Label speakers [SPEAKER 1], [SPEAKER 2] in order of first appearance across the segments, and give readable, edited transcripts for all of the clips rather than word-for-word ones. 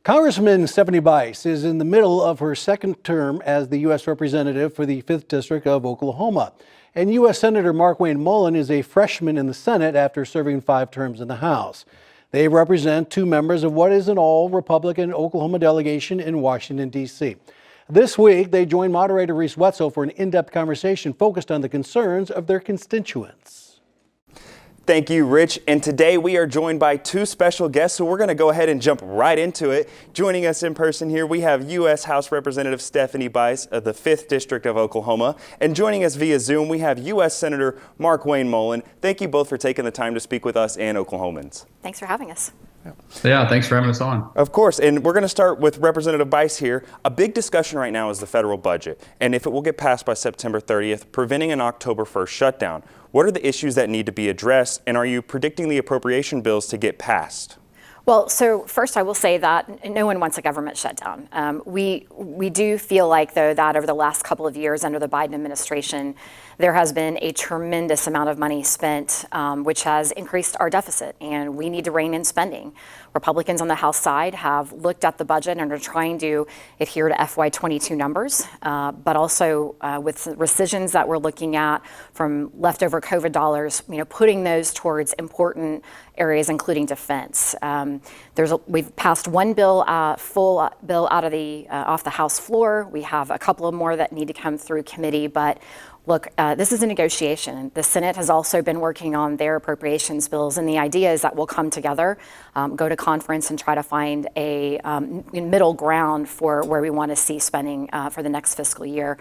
[SPEAKER 1] Congressman Stephanie Bice is in the middle of her second term as the U.S. Representative for the 5th District of Oklahoma. And U.S. Senator Markwayne Mullin is a freshman in the Senate after serving 5 terms in the House. They represent 2 members of what is an all-Republican Oklahoma delegation in Washington, D.C. This week, they joined Moderator Reece Wetzel for an in-depth conversation focused on the concerns of their constituents.
[SPEAKER 2] Thank you, Rich. And today we are joined by 2 special guests, so we're going to go ahead and jump right into it. Joining us in person here, we have U.S. House Representative Stephanie Bice of the 5th District of Oklahoma. And joining us via Zoom, we have U.S. Senator Markwayne Mullin. Thank you both for taking the time to speak with us and Oklahomans.
[SPEAKER 3] Thanks for having us.
[SPEAKER 4] Yeah, thanks for having us on.
[SPEAKER 2] Of course, and we're going to start with Representative Bice here. A big discussion right now is the federal budget, and if it will get passed by September 30th, preventing an October 1st shutdown. What are the issues that need to be addressed, and are you predicting the appropriation bills to get passed?
[SPEAKER 3] Well, so first I will say that no one wants a government shutdown. We do feel like, though, that over the last couple of years under the Biden administration, there has been a tremendous amount of money spent, which has increased our deficit, and we need to rein in spending. Republicans on the House side have looked at the budget and are trying to adhere to FY22 numbers, but also with rescissions that we're looking at from leftover COVID dollars, putting those towards important areas, including defense. We've passed one bill, full bill out of off the House floor. We have a couple of more that need to come through committee, but look, this is a negotiation. The Senate has also been working on their appropriations bills, and the idea is that we'll come together, go to conference, and try to find a middle ground for where we want to see spending for the next fiscal year.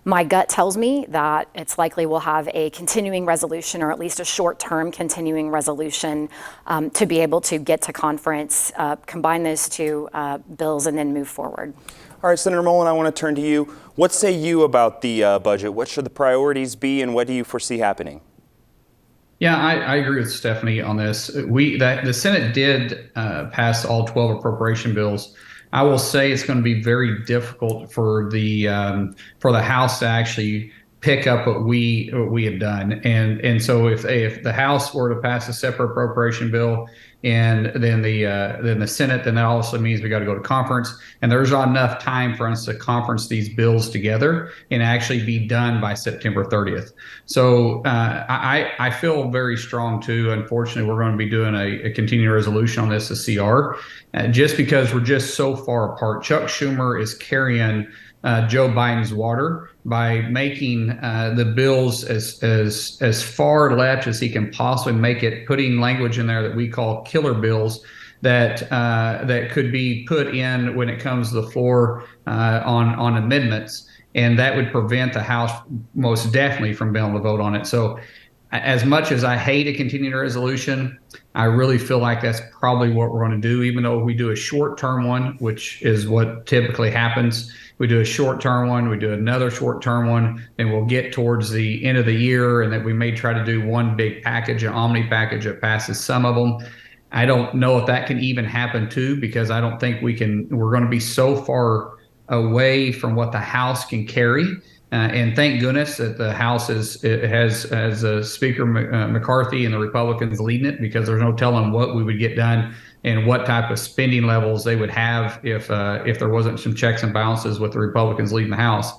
[SPEAKER 3] My gut tells me that it's likely we'll have a continuing resolution, or at least a short-term continuing resolution, to be able to get to conference, combine those 2 bills, and then move forward.
[SPEAKER 2] All right, Senator Mullin, I want to turn to you. What say you about the budget? What should the priorities be, and what do you foresee happening?
[SPEAKER 4] Yeah, I agree with Stephanie on this. The Senate did pass all 12 appropriation bills. I will say it's going to be very difficult for the House to actually pick up what we have done, and so if the House were to pass a separate appropriation bill, and then the Senate, then that also means we got to go to conference, and there's not enough time for us to conference these bills together and actually be done by September 30th. So I feel very strong too. Unfortunately, we're going to be doing a continuing resolution on this, a CR, just because we're just so far apart. Chuck Schumer is carrying Joe Biden's water by making the bills as far left as he can possibly make it, putting language in there that we call killer bills that could be put in when it comes to the floor on amendments, and that would prevent the House most definitely from being able to vote on it. So as much as I hate a continuing resolution, I really feel like that's probably what we're going to do, even though we do a short-term one, which is what typically happens. We do a short-term one, we do another short-term one, and we'll get towards the end of the year, and that we may try to do one big package, an omni package that passes some of them. I don't know if that can even happen too, because I don't think we're going to be so far away from what the House can carry. And thank goodness that the House has Speaker McCarthy and the Republicans leading it, because there's no telling what we would get done and what type of spending levels they would have if there wasn't some checks and balances with the Republicans leading the House.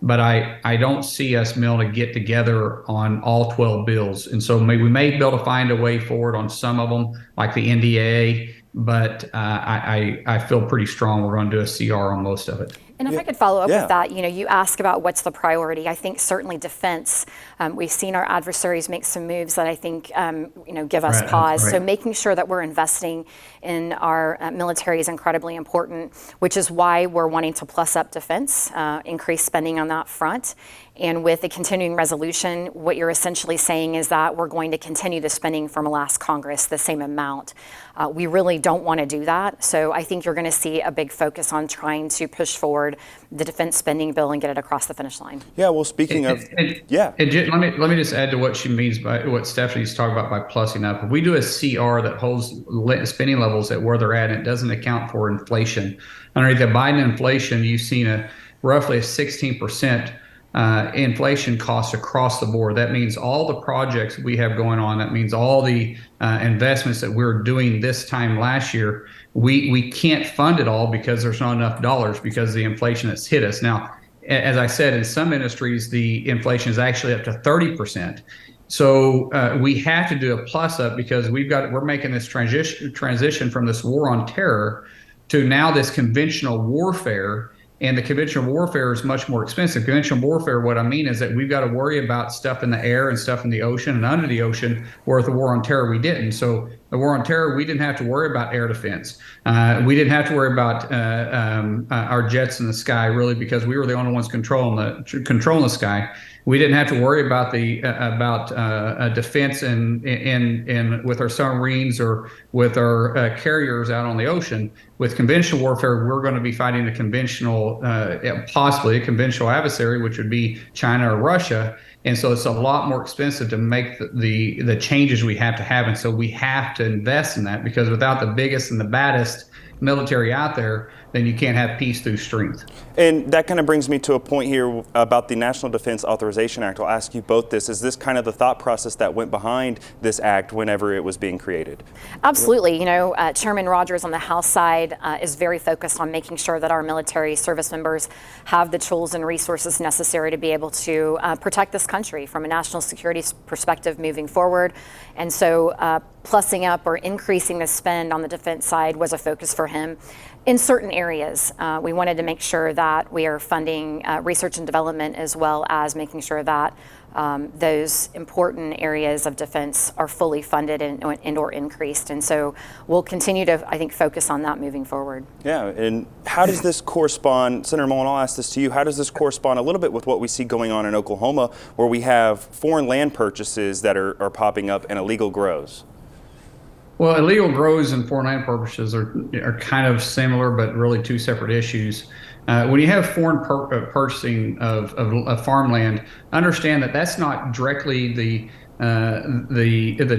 [SPEAKER 4] But I don't see us being able to get together on all 12 bills. And so we may be able to find a way forward on some of them, like the NDAA, but I feel pretty strong we're going to do a CR on most of it.
[SPEAKER 3] And if I could follow up with that, you ask about what's the priority. I think certainly defense. We've seen our adversaries make some moves that I think, give us pause. Right. So making sure that we're investing in our military is incredibly important, which is why we're wanting to plus up defense, increase spending on that front. And with the continuing resolution, what you're essentially saying is that we're going to continue the spending from last Congress, the same amount. We really don't want to do that. So I think you're going to see a big focus on trying to push forward the defense spending bill and get it across the finish line.
[SPEAKER 2] Yeah, well, speaking of,
[SPEAKER 4] let me just add to what she means by what Stephanie's talking about by plussing up. If we do a CR that holds spending levels at where they're at, and it doesn't account for inflation. Underneath the Biden inflation, you've seen roughly a 16% inflation costs across the board. That means all the projects we have going on. That means all the investments that we're doing this time last year. We can't fund it all because there's not enough dollars because of the inflation that's hit us. Now, as I said, in some industries, the inflation is actually up to 30%. So we have to do a plus up because we're making this transition from this war on terror to now this conventional warfare. And the conventional warfare is much more expensive. Conventional warfare, what I mean is that we've got to worry about stuff in the air and stuff in the ocean and under the ocean, where with the war on terror, we didn't. So the war on terror, we didn't have to worry about air defense. We didn't have to worry about our jets in the sky, really, because we were the only ones controlling the sky. We didn't have to worry about the defense and with our submarines or with our carriers out on the ocean. With conventional warfare, we're going to be fighting possibly a conventional adversary, which would be China or Russia. And so it's a lot more expensive to make the changes we have to have. And so we have to invest in that, because without the biggest and the baddest military out there, then you can't have peace through strength.
[SPEAKER 2] And that kind of brings me to a point here about the National Defense Authorization Act. I'll ask you both this. Is this kind of the thought process that went behind this act whenever it was being created?
[SPEAKER 3] Absolutely. You know, Chairman Rogers on the House side is very focused on making sure that our military service members have the tools and resources necessary to be able to protect this country from a national security perspective moving forward. And so plussing up or increasing the spend on the defense side was a focus for him. In certain areas, we wanted to make sure that we are funding research and development, as well as making sure that those important areas of defense are fully funded and or increased. And so we'll continue to, I think, focus on that moving forward.
[SPEAKER 2] Yeah, and how does this correspond, Senator Mullin, I'll ask this to you, how does this correspond a little bit with what we see going on in Oklahoma, where we have foreign land purchases that are popping up and illegal grows?
[SPEAKER 4] Well, illegal grows and foreign land purchases are kind of similar, but really two separate issues. When you have foreign purchasing of farmland, understand that that's not directly the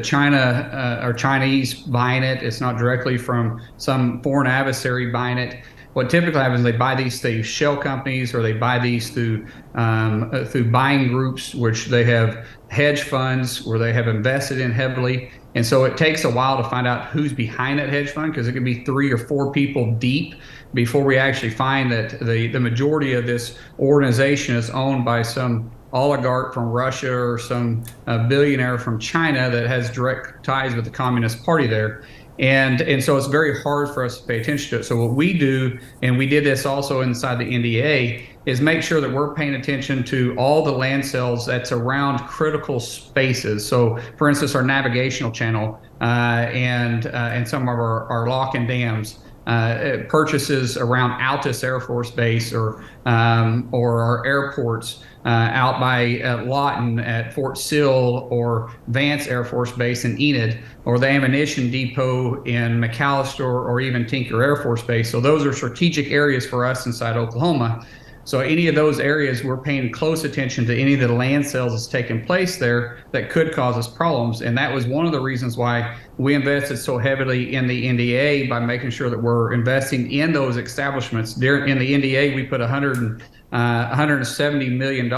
[SPEAKER 4] China or Chinese buying it. It's not directly from some foreign adversary buying it. What typically happens is they buy these through shell companies, or they buy these through buying groups, which they have hedge funds where they have invested in heavily. And so it takes a while to find out who's behind that hedge fund, because it could be 3 or 4 people deep before we actually find that the majority of this organization is owned by some oligarch from Russia or some billionaire from China that has direct ties with the Communist Party there. And so it's very hard for us to pay attention to it. So what we do, and we did this also inside the NDA, is make sure that we're paying attention to all the land sales that's around critical spaces. So, for instance, our navigational channel and some of our lock and dams, purchases around Altus Air Force Base or our airports out by Lawton at Fort Sill, or Vance Air Force Base in Enid, or the ammunition depot in McAllister, or even Tinker Air Force Base. So those are strategic areas for us inside Oklahoma. So any of those areas, we're paying close attention to any of the land sales that's taking place there that could cause us problems. And that was one of the reasons why we invested so heavily in the NDA, by making sure that we're investing in those establishments. In the NDA, we put $170 million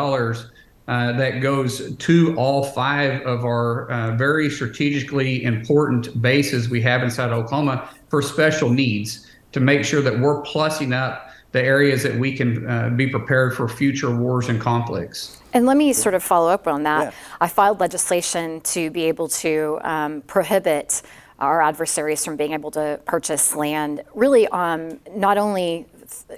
[SPEAKER 4] that goes to all 5 of our very strategically important bases we have inside Oklahoma for special needs, to make sure that we're plussing up the areas that we can be prepared for future wars and conflicts.
[SPEAKER 3] And let me sort of follow up on that.
[SPEAKER 2] Yeah.
[SPEAKER 3] I filed legislation to be able to prohibit our adversaries from being able to purchase land, really not only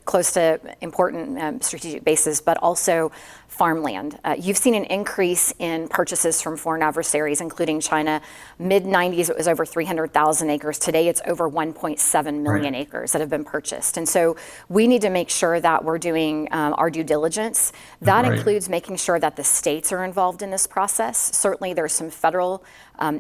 [SPEAKER 3] close to important strategic bases, but also farmland. You've seen an increase in purchases from foreign adversaries, including China. Mid-90s, it was over 300,000 acres. Today, it's over 1.7 million acres that have been purchased. And so we need to make sure that we're doing our due diligence. That includes making sure that the states are involved in this process. Certainly, there's some federal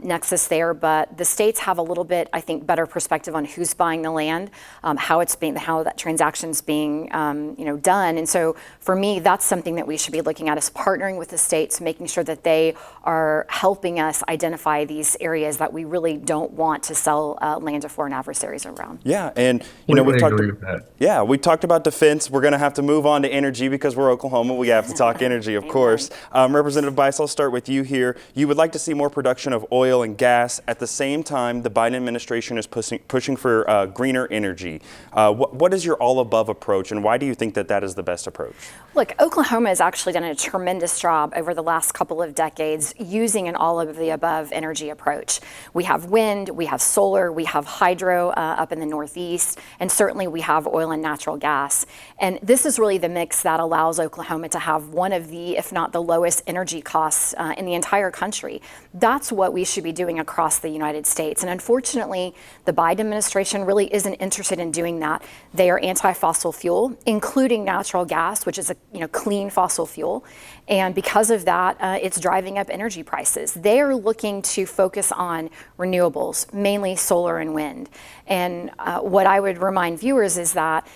[SPEAKER 3] nexus there, but the states have a little bit, I think, better perspective on who's buying the land, how that transaction's being, done. And so for me, that's something that we should be looking at, is partnering with the states, making sure that they are helping us identify these areas that we really don't want to sell land to foreign adversaries around.
[SPEAKER 2] Yeah, and we talked about defense. We're going to have to move on to energy because we're Oklahoma. We have to talk energy, of course. Representative Bice, I'll start with you here. You would like to see more production of oil and gas. At the same time, the Biden administration is pushing for greener energy. What is your all-above approach, and why do you think that is the best approach?
[SPEAKER 3] Look, Oklahoma has actually done a tremendous job over the last couple of decades using an all-of-the-above energy approach. We have wind, we have solar, we have hydro up in the Northeast, and certainly we have oil and natural gas. And this is really the mix that allows Oklahoma to have one of the, if not the lowest energy costs in the entire country. That's what we should be doing across the United States. And unfortunately, the Biden administration really isn't interested in doing that. They are anti-fossil fuel, including natural gas, which is a clean fossil fuel. And because of that, it's driving up energy prices. They're looking to focus on renewables, mainly solar and wind. And what I would remind viewers is that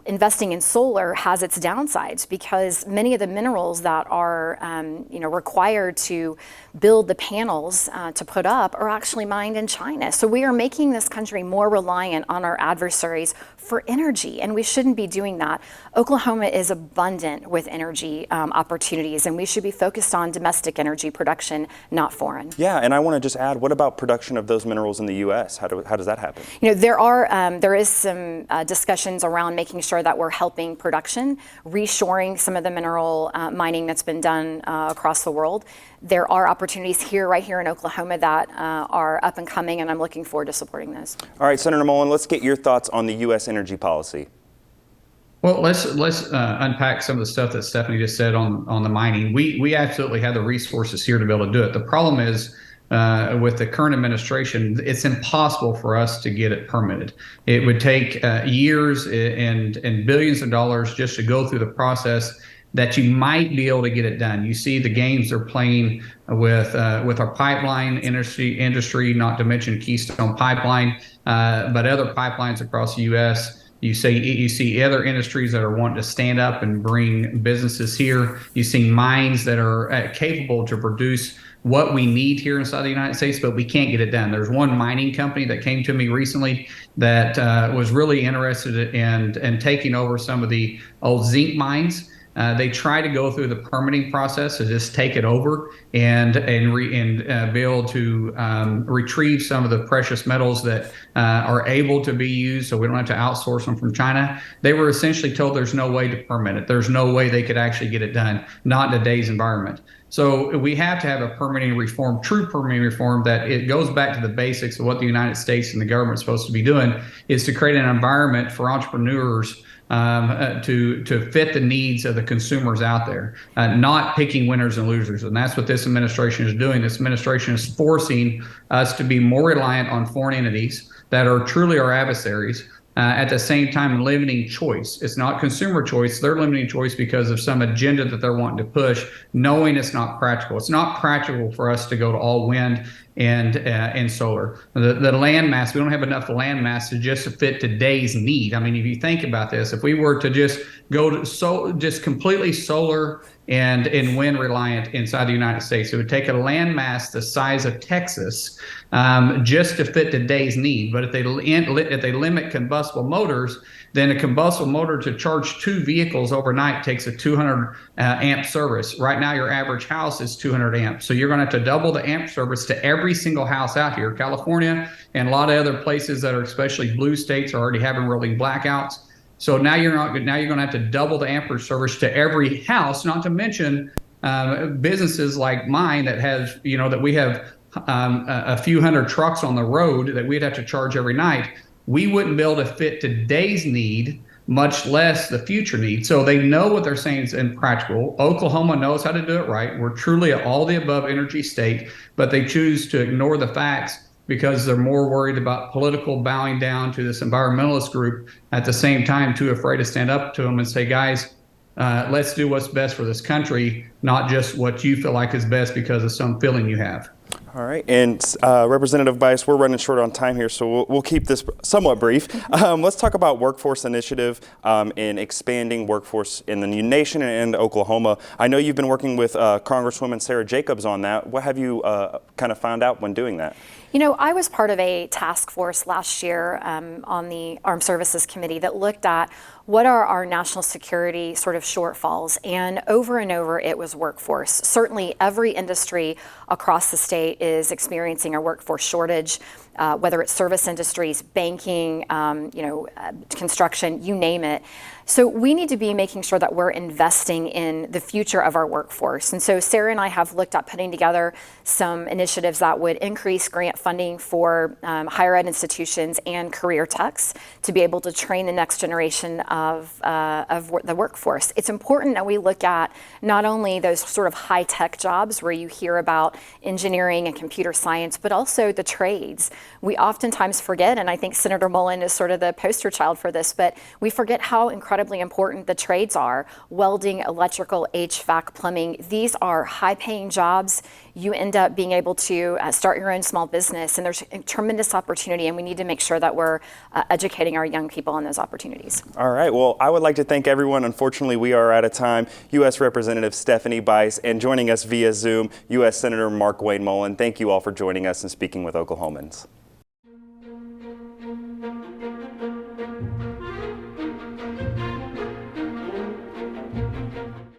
[SPEAKER 3] investing in solar has its downsides, because many of the minerals that are required to build the panels to put up are actually mined in China. So we are making this country more reliant on our adversaries for energy, and we shouldn't be doing that. Oklahoma is abundant with energy opportunities, and we should be focused on domestic energy production, not foreign.
[SPEAKER 2] Yeah, and I want to just add, what about production of those minerals in the U.S.? How does that happen?
[SPEAKER 3] There is some discussions around making sure that we're helping production, reshoring some of the mineral mining that's been done across the world. There are opportunities right here in Oklahoma that are up and coming, and I'm looking forward to supporting those.
[SPEAKER 2] All right, Senator Mullin, let's get your thoughts on the U.S. energy policy.
[SPEAKER 4] Well, let's unpack some of the stuff that Stephanie just said on the mining. We absolutely have the resources here to be able to do it. The problem is, with the current administration, it's impossible for us to get it permitted. It would take years and billions of dollars just to go through the process that you might be able to get it done. You see the games they're playing with our pipeline industry, not to mention Keystone Pipeline, but other pipelines across the U.S. You see other industries that are wanting to stand up and bring businesses here. You see mines that are capable to produce what we need here inside the United States, but we can't get it done. There's one mining company that came to me recently that was really interested in taking over some of the old zinc mines. They try to go through the permitting process to just take it over and be able to retrieve some of the precious metals that are able to be used, so we don't have to outsource them from China. They were essentially told there's no way to permit it. There's no way they could actually get it done, not in today's environment. So we have to have a permitting reform, true permitting reform, that it goes back to the basics of what the United States and the government is supposed to be doing, is to create an environment for entrepreneurs to fit the needs of the consumers out there, not picking winners and losers. And that's what this administration is doing. This administration is forcing us to be more reliant on foreign entities that are truly our adversaries, at the same time limiting choice. It's not consumer choice. They're limiting choice because of some agenda that they're wanting to push, knowing it's not practical. It's not practical for us to go to all wind and solar. The land mass, we don't have enough land mass to just fit today's need. I mean, if you think about this, if we were to just go to just completely solar and wind reliant inside the United States, it would take a land mass the size of Texas just to fit today's need. But if they limit combustible motors, then a combustible motor to charge 2 vehicles overnight takes a 200 amp service. Right now, your average house is 200 amps. So you're going to have to double the amp service to every single house out here. California and a lot of other places that are especially blue states are already having rolling blackouts. So now you're going to have to double the amperage service to every house, not to mention businesses like mine that has, that we have a few hundred trucks on the road that we'd have to charge every night. We wouldn't be able to fit today's need, much less the future need. So they know what they're saying is impractical. Oklahoma knows how to do it right. We're truly an all the above energy state, but they choose to ignore the facts because they're more worried about political bowing down to this environmentalist group, at the same time too afraid to stand up to them and say, guys, let's do what's best for this country, not just what you feel like is best because of some feeling you have.
[SPEAKER 2] All right, and Representative Bice, we're running short on time here, so we'll keep this somewhat brief. Let's talk about workforce initiative and expanding workforce in the nation and Oklahoma. I know you've been working with Congresswoman Sarah Jacobs on that. What have you kind of found out when doing that?
[SPEAKER 3] You know, I was part of a task force last year on the Armed Services Committee that looked at what are our national security sort of shortfalls, and over it was workforce. Certainly every industry across the state is experiencing a workforce shortage, whether it's service industries, banking, construction, you name it. So we need to be making sure that we're investing in the future of our workforce. And so Sarah and I have looked at putting together some initiatives that would increase grant funding for higher ed institutions and career techs to be able to train the next generation of the workforce. It's important that we look at not only those sort of high-tech jobs where you hear about engineering and computer science, but also the trades. We oftentimes forget, and I think Senator Mullin is sort of the poster child for this, but we forget how incredibly important the trades are. Welding, electrical, HVAC, plumbing, these are high-paying jobs. You end up being able to start your own small business, and there's a tremendous opportunity, and we need to make sure that we're educating our young people on those opportunities.
[SPEAKER 2] All right, well, I would like to thank everyone. Unfortunately, we are out of time. U.S. Representative Stephanie Bice, and joining us via Zoom, U.S. Senator Markwayne Mullin. Thank you all for joining us and speaking with Oklahomans.